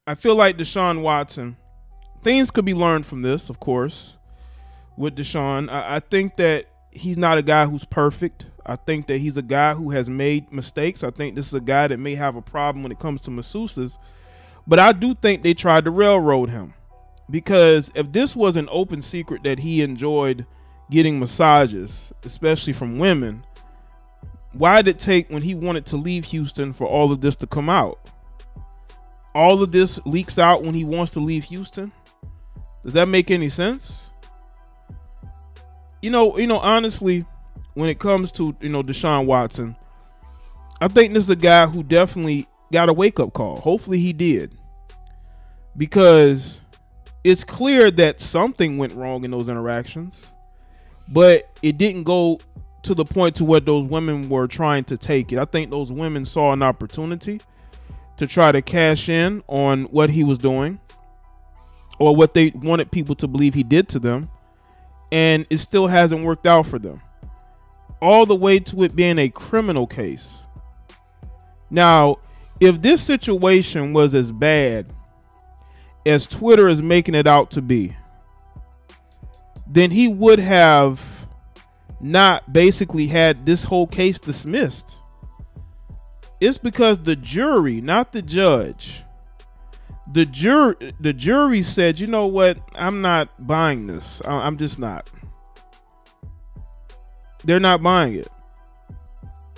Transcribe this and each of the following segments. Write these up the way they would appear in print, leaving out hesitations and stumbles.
I feel like Deshaun Watson, things could be learned from this, of course, with Deshaun. I think that he's not a guy who's perfect. I think that he's a guy who has made mistakes. I think this is a guy that may have a problem when it comes to masseuses. But I do think they tried to railroad him, because if this was an open secret that he enjoyed getting massages, especially from women, why did it take when he wanted to leave Houston for all of this to come out? All of this leaks out when he wants to leave Houston. Does that make any sense? You know, honestly, when it comes to, Deshaun Watson, I think this is a guy who definitely got a wake-up call. Hopefully he did, because it's clear that something went wrong in those interactions, but it didn't go to the point to where those women were trying to take it. I think those women saw an opportunity to try to cash in on what he was doing, or what they wanted people to believe he did to them, and it still hasn't worked out for them, all the way to it being a criminal case. Now, if this situation was as bad as Twitter is making it out to be, then he would have not basically had this whole case dismissed. It's because the jury, not the judge, the jury said, you know what, I'm not buying this. I'm just not. They're not buying it.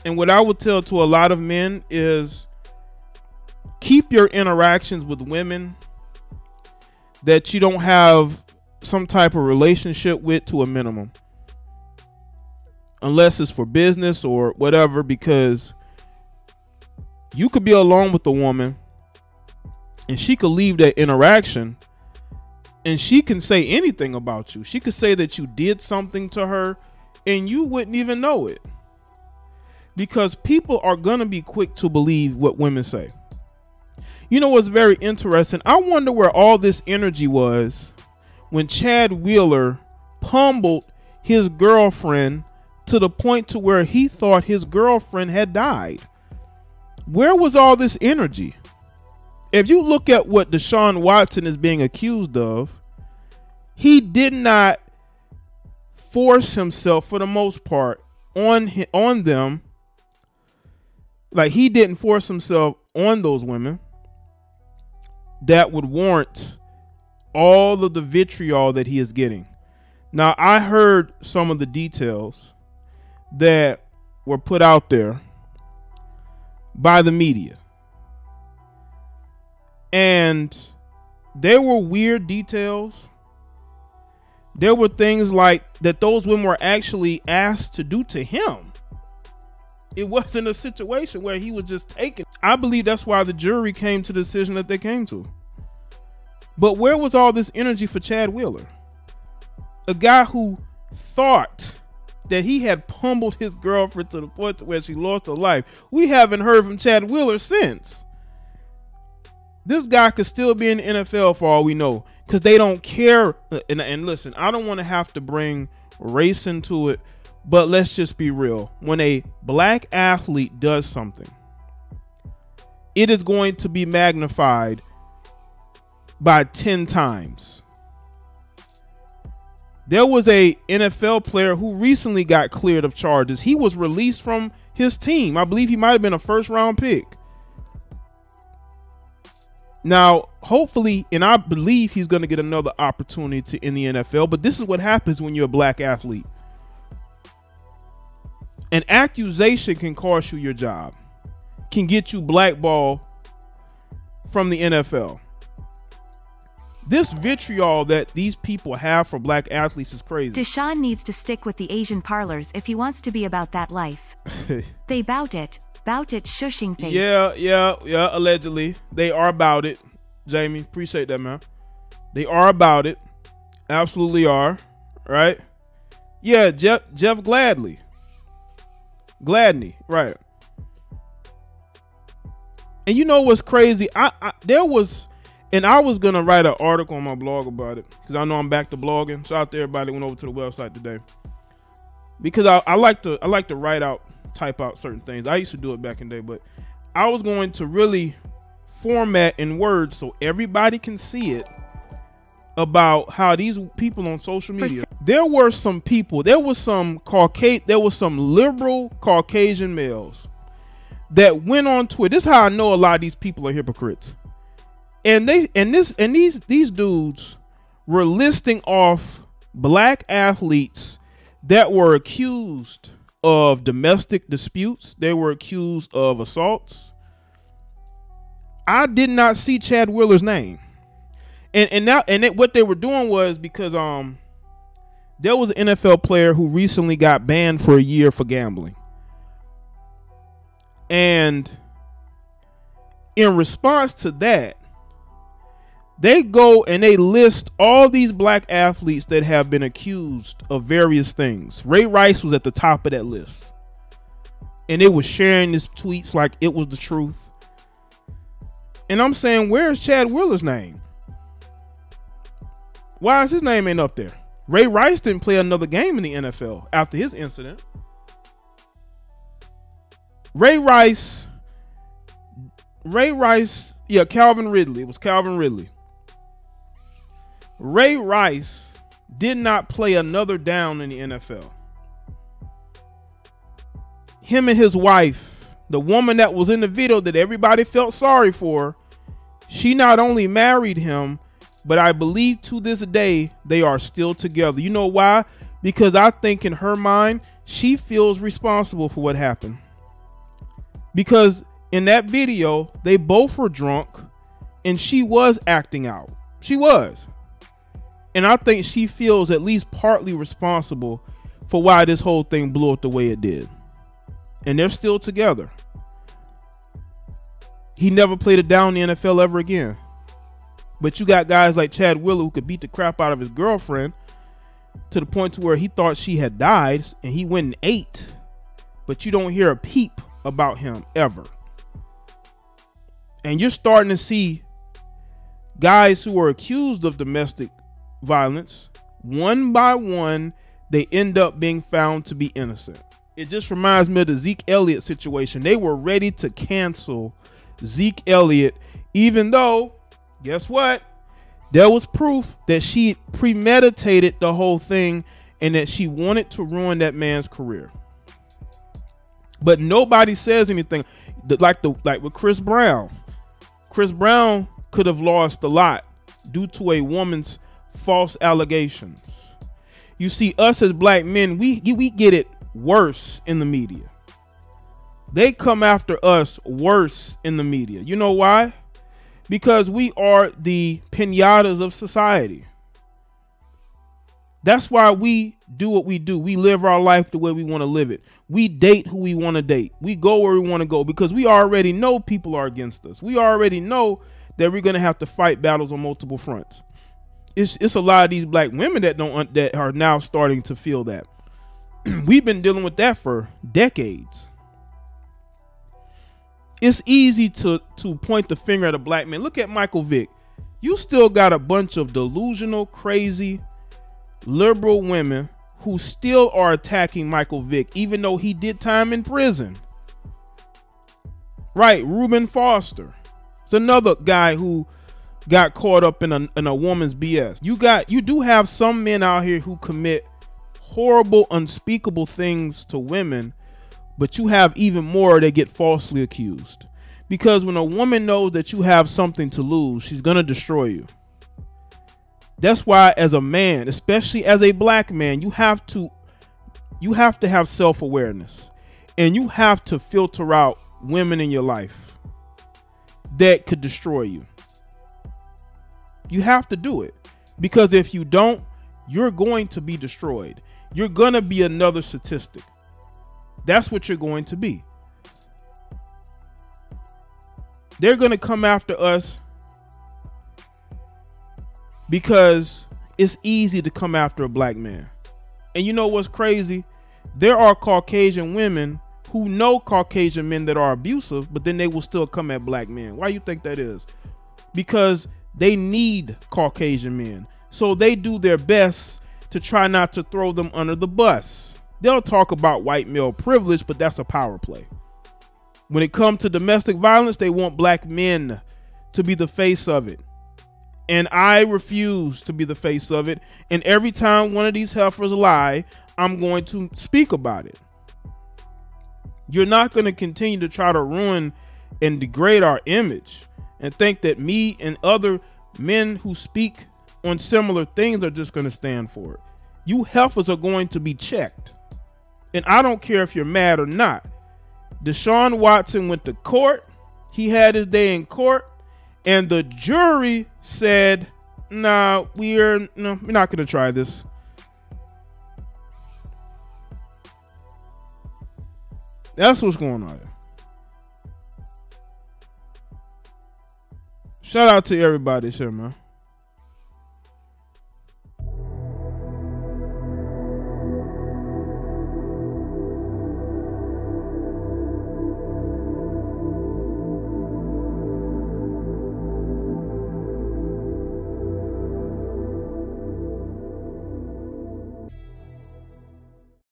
And what I would tell to a lot of men is, keep your interactions with women that you don't have some type of relationship with to a minimum, unless it's for business or whatever, because you could be alone with a woman and she could leave that interaction and she can say anything about you. She could say that you did something to her and you wouldn't even know it, because people are going to be quick to believe what women say. You know what's very interesting? I wonder where all this energy was when Chad Wheeler pummeled his girlfriend to the point to where he thought his girlfriend had died. Where was all this energy? If you look at what Deshaun Watson is being accused of, he did not force himself, for the most part, on them. Like, he didn't force himself on those women that would warrant all of the vitriol that he is getting. Now, I heard some of the details that were put out there by the media, and there were weird details. There were things like that those women were actually asked to do to him. It wasn't a situation where he was just taken. I believe that's why the jury came to the decision that they came to. But where was all this energy for Chad Wheeler? A guy who thought that he had pummeled his girlfriend to the point to where she lost her life. We haven't heard from Chad Wheeler since. This guy could still be in the NFL for all we know, because they don't care. And listen, I don't want to have to bring race into it, but let's just be real. When a black athlete does something, it is going to be magnified by 10 times. There was a NFL player who recently got cleared of charges. He was released from his team. I believe he might have been a first-round pick. Now, hopefully, and I believe he's going to get another opportunity in the NFL, but this is what happens when you're a black athlete. An accusation can cost you your job, can get you blackballed from the NFL. This vitriol that these people have for black athletes is crazy. Deshaun needs to stick with the Asian parlors if he wants to be about that life. They bout it shushing face. Yeah, allegedly. They are about it. Jamie, appreciate that, man. They are about it. Absolutely are. Right? Yeah, Jeff Gladney, right. And you know what's crazy? I was gonna write an article on my blog about it, because I know I'm back to blogging. Shout out to everybody that went over to the website today, because I like to type out certain things. I used to do it back in the day, but I was going to really format in words so everybody can see it about how these people on social media, there were some people, there was some liberal Caucasian males that went on Twitter. This is how I know a lot of these people are hypocrites. And these dudes were listing off black athletes that were accused of domestic disputes. They were accused of assaults. I did not see Chad Wheeler's name. What they were doing was because there was an NFL player who recently got banned for a year for gambling. And in response to that, they go and they list all these black athletes that have been accused of various things. Ray Rice was at the top of that list. And they were sharing these tweets like it was the truth. And I'm saying, where's Chad Wheeler's name? Why is his name ain't up there? Ray Rice didn't play another game in the NFL after his incident. Ray Rice, yeah, Calvin Ridley. It was Calvin Ridley. Ray Rice did not play another down in the NFL. Him and his wife, the woman that was in the video that everybody felt sorry for, she not only married him, but I believe to this day they are still together. You know why? Because I think in her mind, she feels responsible for what happened. Because in that video, they both were drunk and she was acting out. She was. And I think she feels at least partly responsible for why this whole thing blew up the way it did. And they're still together. He never played it down in the NFL ever again. But you got guys like Chad Wheeler who could beat the crap out of his girlfriend to the point to where he thought she had died and he went and ate. But you don't hear a peep about him ever. And you're starting to see guys who are accused of domestic violence, one by one, they end up being found to be innocent. It just reminds me of the Zeke Elliott situation. They were ready to cancel Zeke Elliott, even though, guess what? There was proof that she premeditated the whole thing and that she wanted to ruin that man's career. But nobody says anything. Like with Chris Brown. Chris Brown could have lost a lot due to a woman's false allegations. You see, us as black men, we get it worse in the media. They come after us worse in the media. You know why? Because we are the piñatas of society. That's why we do what we do. We live our life the way we want to live it. We date who we want to date. We go where we want to go because we already know people are against us. We already know that we're going to have to fight battles on multiple fronts. It's a lot of these black women that are now starting to feel that. We've been dealing with that for decades. It's easy to point the finger at a black man. Look at Michael Vick. You still got a bunch of delusional, crazy, liberal women who still are attacking Michael Vick, even though he did time in prison. Right, Reuben Foster. It's another guy who got caught up in a woman's BS. You do have some men out here who commit horrible, unspeakable things to women, but you have even more that get falsely accused. Because when a woman knows that you have something to lose, she's gonna destroy you. That's why as a man, especially as a black man, you have to have self-awareness, and you have to filter out women in your life that could destroy you. You have to do it, because if you don't, you're going to be destroyed. You're going to be another statistic. That's what you're going to be. They're going to come after us because it's easy to come after a black man. And you know what's crazy? There are Caucasian women who know Caucasian men that are abusive, but then they will still come at black men. Why do you think that is? Because they need Caucasian men. So they do their best to try not to throw them under the bus. They'll talk about white male privilege, but that's a power play. When it comes to domestic violence, they want black men to be the face of it. And I refuse to be the face of it. And every time one of these heifers lie, I'm going to speak about it. You're not going to continue to try to ruin and degrade our image and think that me and other men who speak on similar things are just going to stand for it. You heifers are going to be checked. And I don't care if you're mad or not. Deshaun Watson went to court. He had his day in court. And the jury said, nah, we're not going to try this. That's what's going on here. Shout out to everybody here, man.